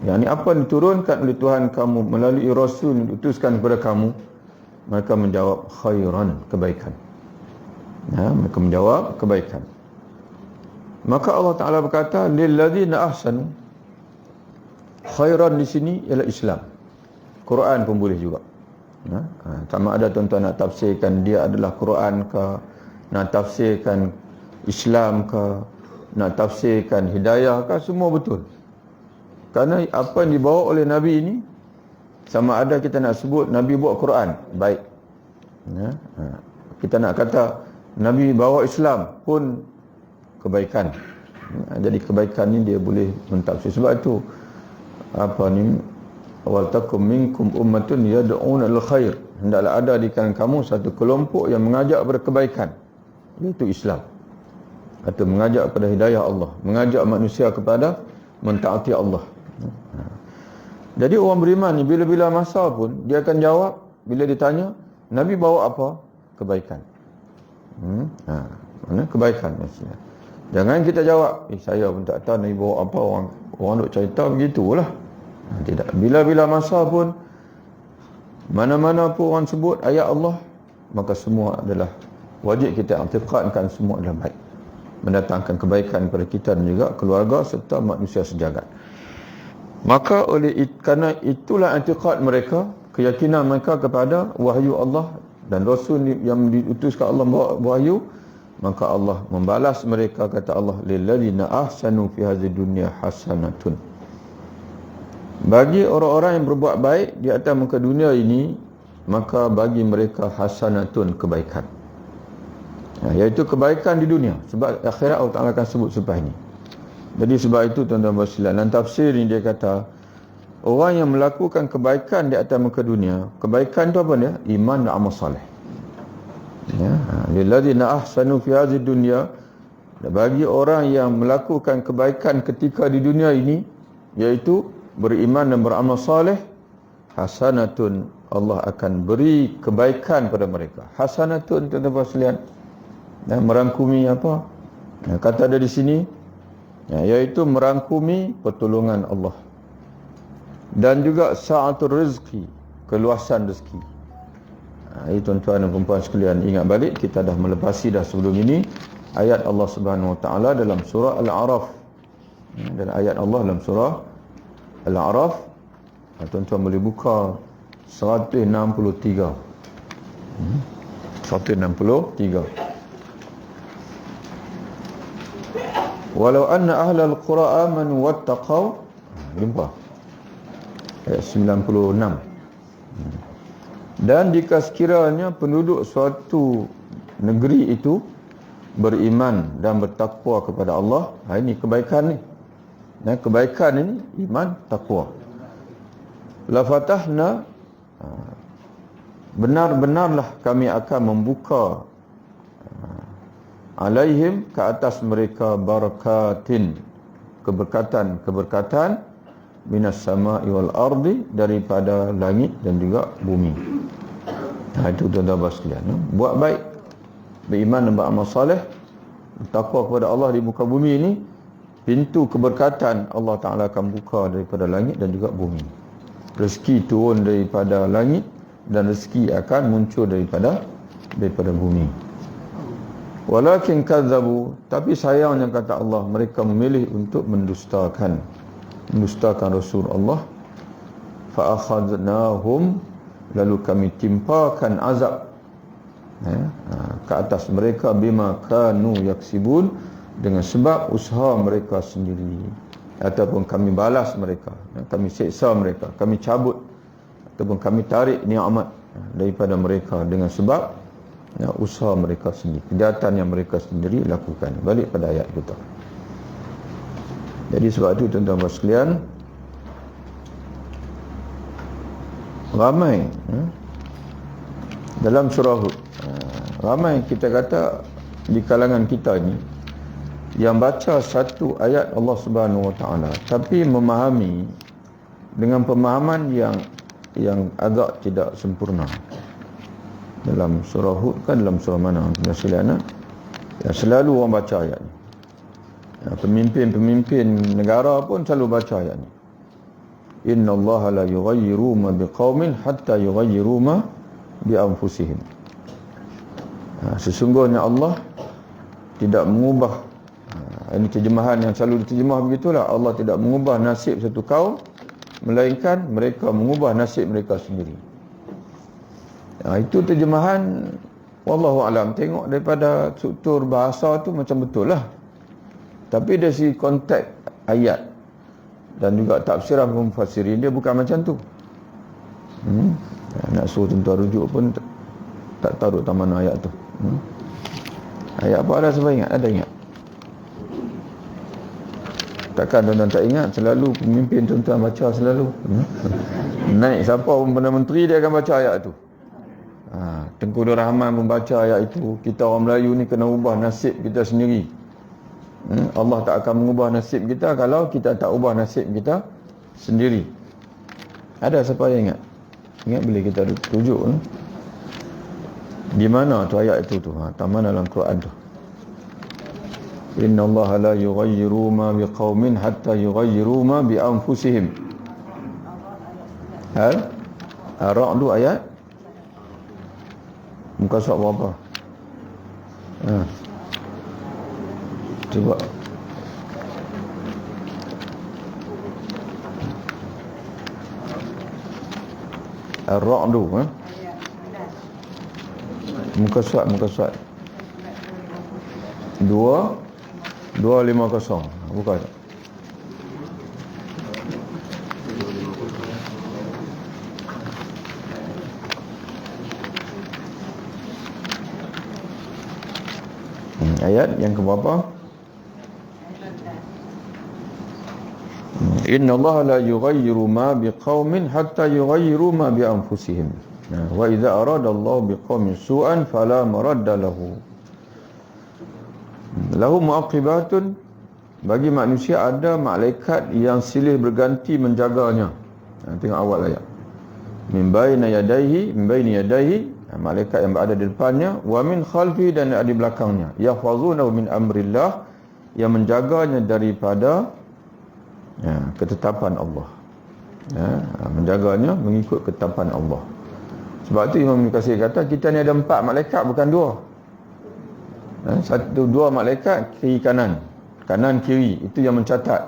yakni apa yang diturunkan oleh Tuhan kamu melalui Rasul yang diutuskan kepada kamu? Mereka menjawab khairan, kebaikan. Mereka menjawab kebaikan. Maka Allah Ta'ala berkata, lilladzina ahsanu. Khairan di sini ialah Islam. Quran pun boleh juga. Sama ada tuan-tuan nak tafsirkan dia adalah Quran ke, nak tafsirkan Islam ke, nak tafsirkan hidayah ke, semua betul. Kerana apa yang dibawa oleh Nabi ini, sama ada kita nak sebut Nabi buat Quran, baik. Kita nak kata Nabi bawa Islam pun kebaikan. Jadi kebaikan ni dia boleh mentafsir. Sebab itu wal takum minkum ummatun yad'una lil khair. Hendaklah ada di kalangan kamu satu kelompok yang mengajak kepada kebaikan, iaitu Islam. Atau mengajak kepada hidayah Allah, mengajak manusia kepada mentaati Allah. Jadi orang beriman ni bila-bila masa pun dia akan jawab bila ditanya, Nabi bawa apa? Kebaikan. Mana kebaikan maksudnya. Jangan kita jawab, saya pun tak tahu Nabi bawa apa, orang duk cerita begitulah. Tidak. Bila-bila masa pun mana-mana pun orang sebut ayat Allah, maka semua adalah wajib kita i'tiqadkan semua adalah baik, mendatangkan kebaikan kepada kita dan juga keluarga serta manusia sejagat. Maka kerana itulah i'tiqad mereka, keyakinan mereka kepada wahyu Allah dan Rasul yang diutuskan Allah bawa wahyu, maka Allah membalas mereka, kata Allah, lilladzina ahsanu fi hadzal dunya hasanatun. Bagi orang-orang yang berbuat baik di atas muka dunia ini, maka bagi mereka hasanatun, kebaikan. Iaitu kebaikan di dunia. Sebab akhirat Allah Ta'ala akan sebut selepas ini. Jadi sebab itu tuan-tuan bersilat, dalam tafsir ini dia kata, orang yang melakukan kebaikan di atas muka dunia, kebaikan itu apa dia? Iman dan amal salih. Lilladzina ahsanu fi hadzal dunya, bagi orang yang melakukan kebaikan ketika di dunia ini, iaitu beriman dan beramal saleh, hasanatun, Allah akan beri kebaikan pada mereka. Hasanatun, tuan-tuan sekalian, merangkumi apa? Kata ada di sini, iaitu merangkumi pertolongan Allah dan juga sa'atul rizki, keluasan rezeki. Ini tuan-tuan dan puan-puan sekalian, ingat balik, kita dah melepasi dah sebelum ini ayat Allah Subhanahu Wa Taala dalam surah Al-A'raf, dan ayat Allah dalam surah Al-A'raf, tuan-tuan boleh buka 163. 163. Walau anna ahlal qura amanu wattaqau, jumpa ayat 96. Dan jika sekiranya penduduk suatu negeri itu beriman dan bertakwa kepada Allah, ini kebaikan ni. Kebaikan ini iman, takwa. La fatahna, benar-benarlah kami akan membuka alaihim, ke atas mereka, barakatin, keberkatan minas sama'i wal ardi, daripada langit dan juga bumi. Itu tuan-tuan sekalian, buat baik, beriman dan beramal saleh, bertakwa kepada Allah di muka bumi ini, pintu keberkatan Allah Ta'ala akan buka daripada langit dan juga bumi. Rezeki turun daripada langit dan rezeki akan muncul daripada bumi. Walakin kadzabu, tapi sayangnya, kata Allah, mereka memilih untuk mendustakan Rasul Allah. Fa akhadnahum, lalu kami timpakan azab ke atas mereka, bima kanu yaksibun, dengan sebab usaha mereka sendiri. Ataupun kami balas mereka, kami seksa mereka, kami cabut ataupun kami tarik nikmat daripada mereka dengan sebab usaha mereka sendiri, kejahatan yang mereka sendiri lakukan. Balik pada ayat kita. Jadi sebab itu tuan-tuan sekalian, ramai dalam surah Hud, ramai kita kata di kalangan kita ni yang baca satu ayat Allah Subhanahu Wa Taala tapi memahami dengan pemahaman yang agak tidak sempurna. Dalam surah Hud kan, dalam surah mana sekalian, yang selalu orang baca ayat ni. Pemimpin negara pun selalu baca ayat ni. Inna Allah la yughayyiru ma biqaumin hatta yughayyiru ma bi anfusihim. Sesungguhnya Allah tidak mengubah Ini terjemahan yang selalu diterjemah begitulah. Allah tidak mengubah nasib satu kaum, melainkan mereka mengubah nasib mereka sendiri. Itu terjemahan wallahu alam. Tengok daripada struktur bahasa tu macam betul lah. Tapi dari segi konteks ayat dan juga tafsiran mufassirin, dia bukan macam tu. Nak suruh tuan rujuk pun tak tahu tak mana ayat tu. Ayat apa ada siapa ingat? Ada ingat? Takkan tuan-tuan tak ingat? Selalu pemimpin tuan-tuan baca selalu. Naik siapa pun Perdana Menteri, dia akan baca ayat tu. Tengku Nur Rahman pun baca ayat itu. Kita orang Melayu ni kena ubah nasib kita sendiri. Allah tak akan mengubah nasib kita kalau kita tak ubah nasib kita sendiri. Ada siapa yang ingat? Ingat bila kita rujuk di mana tu ayat itu tu? Taman dalam Quran tu. Inna Allah la yughayyiru ma biqaumin hatta yughayyiru ma bi anfusihim. Ar-Ra'd ayat muka surat berapa? Cuba. Ar-Ra'd muka surat 250. Buka. Ayat yang ke berapa? Inna Allah la yughayyiru ma biqaumin hatta yughayyiru ma bi anfusihim. Wa idza arada Allah biqaumin su'an fala maradda lahu. Lahu muaqibatun, bagi manusia ada malaikat yang silih berganti menjaganya. Tengok awal ayat. Min baini yadayhi, malaikat yang berada di depannya, wa min khalfi, dan ada di belakangnya. Yahfazunahu min amrillah, yang menjaganya daripada ketetapan Allah. Menjaganya mengikut ketetapan Allah. Sebab tu Imam Ibn Katsir kata kita ni ada 4 malaikat, bukan 2. Dua malaikat kiri kanan, kanan kiri, itu yang mencatat,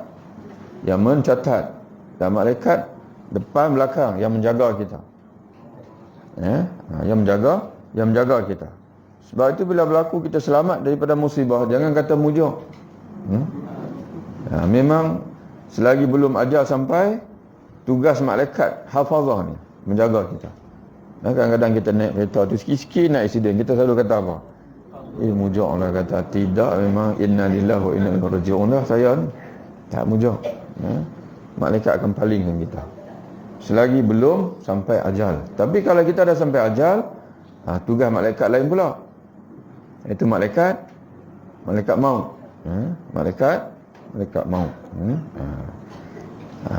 dan malaikat depan belakang yang menjaga kita. Yang menjaga kita. Sebab itu bila berlaku kita selamat daripada musibah, jangan kata mujuk. Memang selagi belum ajal sampai, tugas malaikat hafazah ni menjaga kita. Kadang-kadang kita naik kereta tu sikit-sikit nak accident, kita selalu kata apa? Mujuk lah, kata tidak, memang inna lillahi wa inna ilaihi raji'un lah saya ni. Tak mujuk. Malaikat akan palingkan kita selagi belum sampai ajal. Tapi kalau kita dah sampai ajal, tugas malaikat lain pula. Itu malaikat maut. Malaikat maut.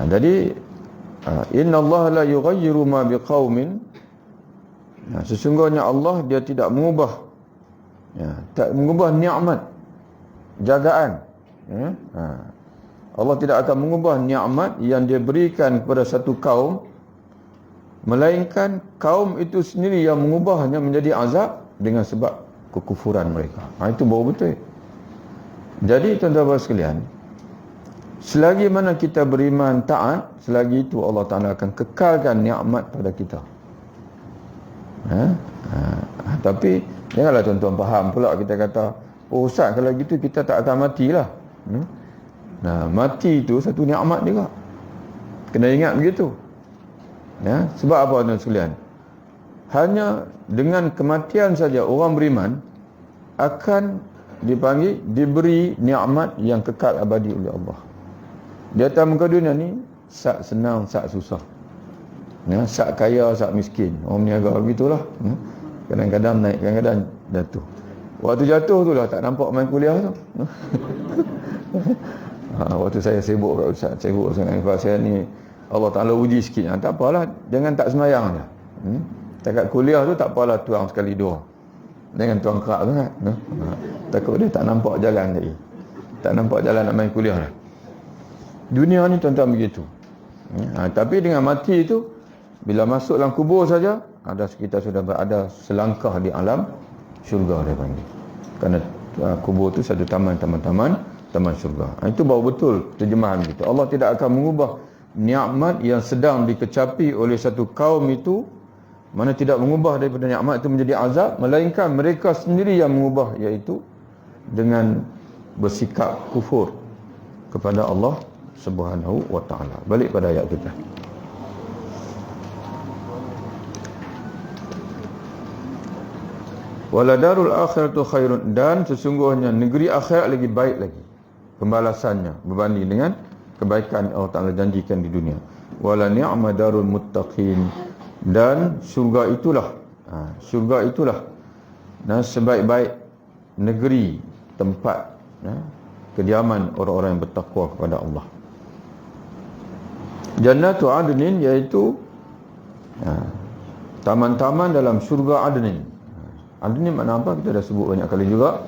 Jadi inna Allah la yughayyiru ma biqaumin, sesungguhnya Allah dia tidak mengubah, tak mengubah nikmat, jagaan. Allah tidak akan mengubah nikmat yang dia berikan kepada satu kaum, melainkan kaum itu sendiri yang mengubahnya menjadi azab dengan sebab kekufuran mereka. Itu baru betul. Jadi tuan-tuan sekalian, selagi mana kita beriman taat, selagi itu Allah Ta'ala akan kekalkan nikmat pada kita. Tapi janganlah tuan-tuan faham pula kita kata, oh Ustaz, kalau gitu kita tak akan matilah. Mati itu satu nikmat juga. Kena ingat begitu. Sebab apa tuan-tuan sekalian? Hanya dengan kematian saja orang beriman akan dipanggil, diberi nikmat yang kekal abadi oleh Allah. Di atas muka dunia ni, sak senang, sak susah. Sak kaya, sak miskin. Orang niaga begitulah. Kadang-kadang naik, kadang-kadang jatuh. Waktu jatuh tu lah tak nampak main kuliah tu. Waktu saya sibuk kat Ustaz, sibuk sangat. Saya ni Allah Ta'ala uji sikit. Tak apalah, jangan tak semayang je. Dekat kuliah tu tak apalah tuang sekali dua. Jangan tuang kerak sangat. Takut dia tak nampak jalan lagi. Tak nampak jalan nak main kuliah lah. Dunia ni tuan-tuan begitu. Tapi dengan mati itu, bila masuk dalam kubur saja, kita sudah berada selangkah di alam syurga dia panggil. Kerana kubur tu satu taman-taman taman syurga. Itu baru betul terjemahan kita. Allah tidak akan mengubah nikmat yang sedang dikecapi oleh satu kaum itu, mana tidak mengubah daripada nikmat itu menjadi azab, melainkan mereka sendiri yang mengubah, iaitu dengan bersikap kufur kepada Allah Subhanahu wa taala. Balik pada ayat kita. Waladarul akhiratu khairun, dan sesungguhnya negeri akhirat lagi baik lagi pembalasannya berbanding dengan kebaikan Allah Taala janjikan di dunia. Wala ni'ma darul muttaqin, dan syurga itulah sebaik-baik negeri tempat kediaman orang-orang yang bertakwa kepada Allah. Jannatu adnin, iaitu taman-taman dalam syurga adnin. Adnin makna apa? Kita dah sebut banyak kali juga,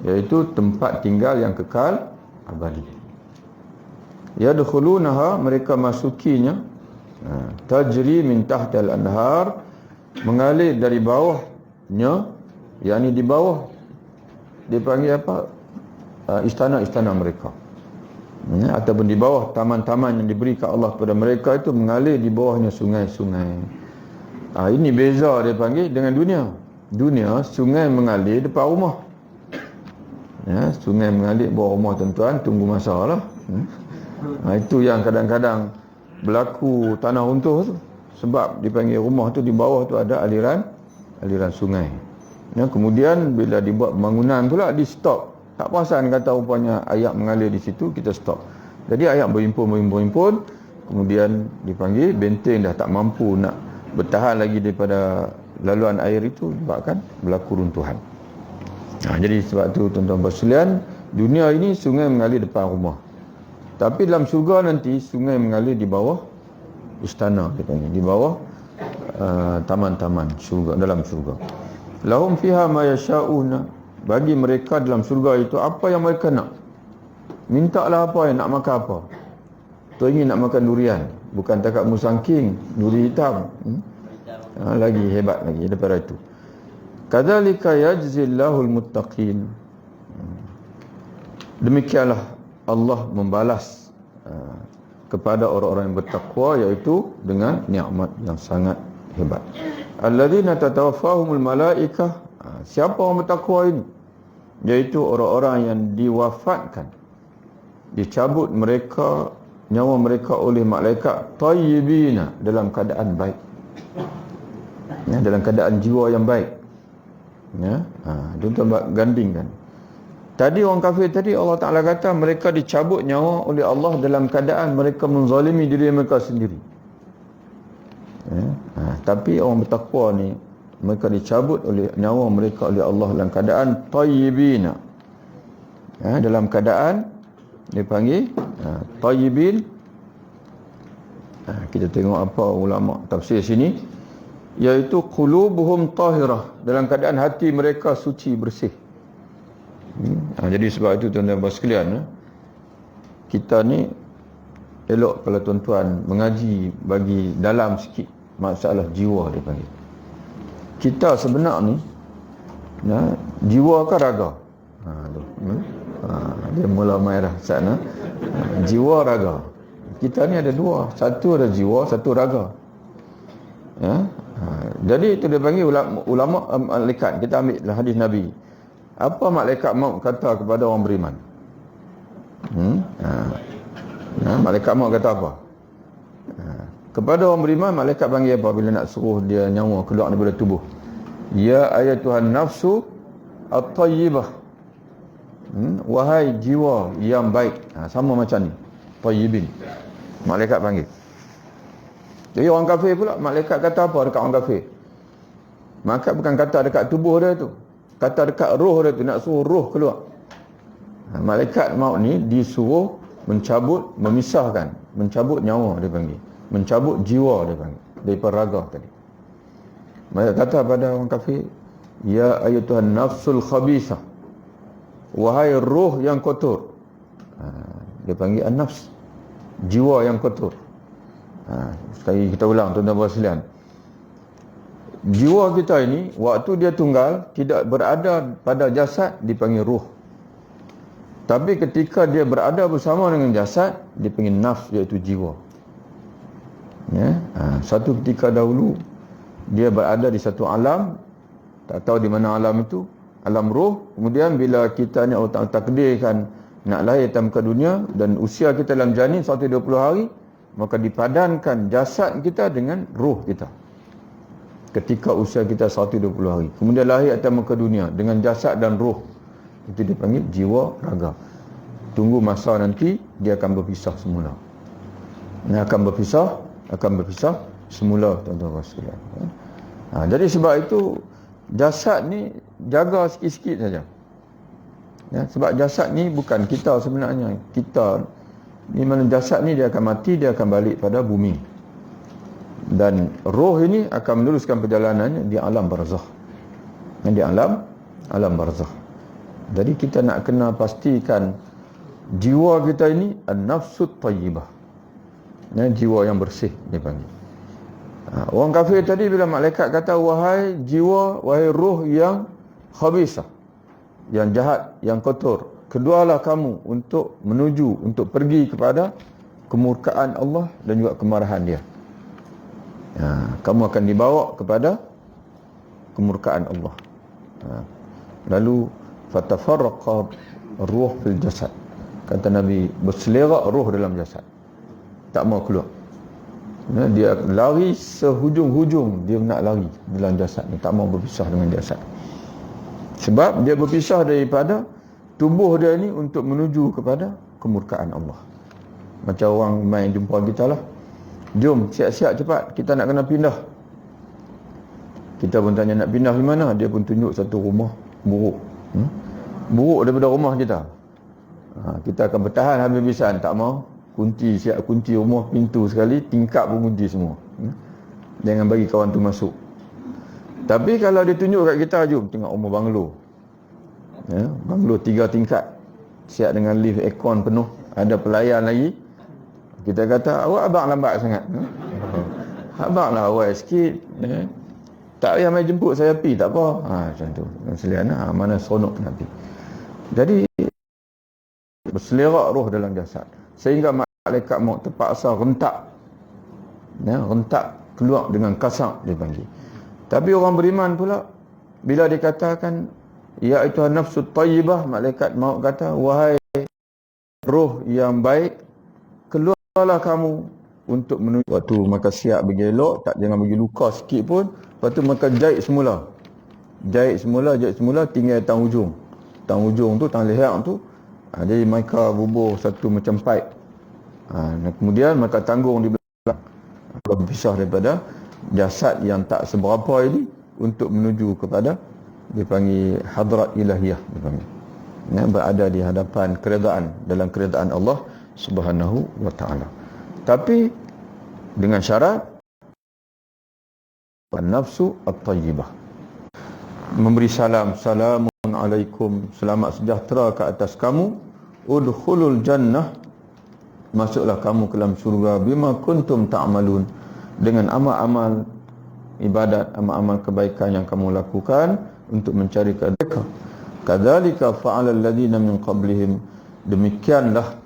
iaitu tempat tinggal yang kekal abadi. Yadkhulunaha, mereka masukinya, tajri min tahtal anhar, mengalir dari bawahnya, yakni di bawah dipanggil apa? Istana-istana mereka, ataupun di bawah taman-taman yang diberikan Allah kepada mereka itu mengalir di bawahnya sungai-sungai. Ini beza dia panggil dengan dunia. Dunia sungai mengalir depan rumah. Sungai mengalir bawah rumah tuan-tuan, tunggu masa lah. Itu yang kadang-kadang berlaku tanah runtuh tu, sebab dipanggil rumah tu di bawah tu ada aliran sungai. Kemudian bila dibuat bangunan pula di stop. Tak perasan kata rupanya air mengalir di situ, kita stop. Jadi air berhimpun, kemudian dipanggil benteng dah tak mampu nak bertahan lagi daripada laluan air itu, sebabkan berlaku runtuhan. Jadi sebab tu tuan-tuan sekalian, dunia ini sungai mengalir depan rumah. Tapi dalam syurga nanti sungai mengalir di bawah istana, dipanggil di bawah taman-taman syurga, dalam syurga. Lahum fiha ma yasha'una, bagi mereka dalam syurga itu apa yang mereka nak. Mintalah apa yang nak makan apa. Tu ingin nak makan durian, bukan takat musangking, duri hitam. Lagi hebat lagi daripada itu. Kadzalika yajzillahul muttaqin. Demikianlah Allah membalas kepada orang-orang yang bertakwa, iaitu dengan nikmat yang sangat hebat. Alladzina tatawaffahumul malaikah. Siapa orang bertakwa ini? Iaitu orang-orang yang diwafatkan, dicabut mereka nyawa mereka oleh malaikat tayyibina, dalam keadaan baik, dalam keadaan jiwa yang baik. Tuan-tuan gandingkan. Tadi orang kafir tadi Allah Ta'ala kata mereka dicabut nyawa oleh Allah dalam keadaan mereka menzalimi diri mereka sendiri. Tapi orang bertakwa ni, mereka dicabut oleh nyawa mereka oleh Allah dalam keadaan tayyibina, dalam keadaan dipanggil tayyibin. Kita tengok apa ulama tafsir sini, iaitu qulubuhum tahirah, dalam keadaan hati mereka suci bersih. Jadi sebab itu tuan-tuan sekalian, kita ni elok kalau tuan-tuan mengaji bagi dalam sikit masalah jiwa dia panggil. Kita sebenar ni jiwa ke raga? Dia mula merah sana. Jiwa raga. Kita ni ada dua, satu ada jiwa, satu raga. Jadi itu dia panggil ulama malaikat. Kita ambil hadis Nabi. Apa malaikat maut kata kepada orang beriman? Malaikat maut kata apa? Kepada orang beriman, malaikat panggil apa bila nak suruh dia nyawa keluar daripada tubuh? Ya ayatuhan nafsu at-tayyibah. Wahai jiwa yang baik. Sama macam ni, tayyibin. Malaikat panggil. Jadi orang kafir pula, malaikat kata apa dekat orang kafir? Maka bukan kata dekat tubuh dia tu, kata dekat roh dia tu, nak suruh roh keluar. Malaikat maut ni disuruh mencabut, memisahkan, mencabut nyawa dia panggil, mencabut jiwa dia panggil daripada raga tadi. Mereka kata pada orang kafir, ya ayatuhan nafsul khabisah, wahai roh yang kotor. Dia panggil an-nafs, jiwa yang kotor. Sekali kita ulang tuan-tuan sekalian, jiwa kita ini waktu dia tunggal tidak berada pada jasad dipanggil ruh. Tapi ketika dia berada bersama dengan jasad, dia panggil nafs, iaitu jiwa. Ya? Satu ketika dahulu dia berada di satu alam, tak tahu di mana alam itu, alam roh. Kemudian bila kita ni Allah Ta'ala takdirkan nak lahir dalam muka dunia dan usia kita dalam janin 120 hari, maka dipadankan jasad kita dengan roh kita ketika usia kita 120 hari. Kemudian lahir atas muka dunia dengan jasad dan roh. Itu dipanggil jiwa raga. Tunggu masa nanti dia akan berpisah semula. Dia akan berpisah semula, tuan-tuan sekalian. Jadi sebab itu jasad ni jaga sikit-sikit saja. Ya, sebab jasad ni bukan kita sebenarnya. Kita ni, mana jasad ni dia akan mati, dia akan balik pada bumi. Dan roh ini akan meneruskan perjalanannya di alam barzakh. Di alam barzakh. Jadi kita nak kena pastikan jiwa kita ini an-nafsut tayyibah. Jiwa yang bersih dia panggil. Orang kafir tadi bila malaikat kata wahai jiwa, wahai roh yang khabisah, yang jahat, yang kotor, kedualah kamu untuk menuju, untuk pergi kepada kemurkaan Allah dan juga kemarahan dia. Kamu akan dibawa kepada kemurkaan Allah. Lalu fatafarraqa ruh fil jasad. Kata Nabi, berselerak roh dalam jasad, tak mau keluar. Dia lari sehujung-hujung, dia nak lari dalam jasad ni, tak mau berpisah dengan jasad. Sebab dia berpisah daripada tubuh dia ni untuk menuju kepada kemurkaan Allah. Macam orang main jumpa kita lah, jom siap-siap cepat, kita nak kena pindah. Kita pun tanya nak pindah di mana, dia pun tunjuk satu rumah buruk. Buruk daripada rumah kita. Kita akan bertahan habis-habisan, tak mau. Kunci, siap kunci rumah, pintu sekali, tingkap pun kunci semua. Jangan bagi kawan tu masuk. Tapi kalau dia tunjuk kat kita, jom tengok rumah banglo. Banglo 3 tingkat, siap dengan lift, aircon penuh, ada pelayan lagi. Kita kata, awak abang lambat sangat. Abang lah awal sikit. Tak payah mai jemput saya pergi, tak apa. Macam tu. Seliana, mana seronok Nabi. Jadi berselerak roh dalam jasad, sehingga malaikat maut terpaksa rentak. Rentak keluar dengan kasar dia panggil. Tapi orang beriman pula, bila dikatakan ya itu nafsut tayyibah, malaikat maut kata wahai roh yang baik, keluarlah kamu untuk menuju. Waktu maka siap bagi elok, tak jangan bagi luka sikit pun. Lepas tu maka jahit semula, tinggal tang ujung. Tang ujung tu, tang leher tu, jadi mereka bubuh satu macam pipe. Kemudian mereka tanggung di belakang, berpisah daripada jasad yang tak seberapa ini untuk menuju kepada, dipanggil hadrat ilahiyah, dipanggil. Berada di hadapan keredaan, dalam keredaan Allah Subhanahu wa ta'ala. Tapi dengan syarat an-nafsu at-tayyibah, memberi salam, salamun alaikum, selamat sejahtera ke atas kamu, udkhulul jannah, masuklah kamu ke dalam surga, bima kuntum ta'malun, dengan amal-amal ibadat, amal-amal kebaikan yang kamu lakukan untuk mencari keadaan. Kadzalika fa'ala alladhina min qablihim, demikianlah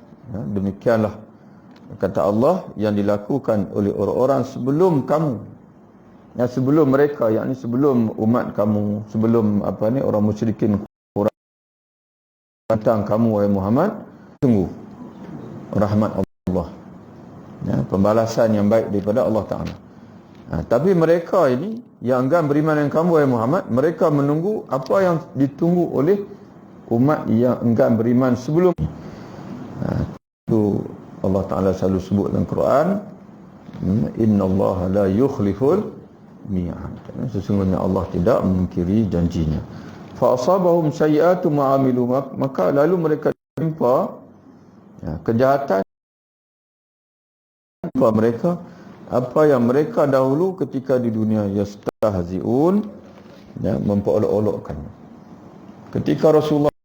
kata Allah yang dilakukan oleh orang-orang sebelum kamu, sebelum mereka, yakni sebelum umat kamu, sebelum orang musyrikin Quraisy tentang kamu wahai Muhammad. Tunggu rahmat Allah, pembalasan yang baik daripada Allah Ta'ala. Tapi mereka ini yang enggan beriman dengan kamu wahai Muhammad, mereka menunggu apa yang ditunggu oleh umat yang enggan beriman sebelum. Itu Allah Ta'ala selalu sebut dalam Quran, innallaha la yukhliful mi'ad, sesungguhnya Allah tidak mengingkari janjinya. Fa asabahum sayyi'atu ma amilu, maka lalu mereka jumpa kejahatan mereka, apa yang mereka dahulu ketika di dunia yastahzi'un, memperolok-olokkan. Ketika Rasulullah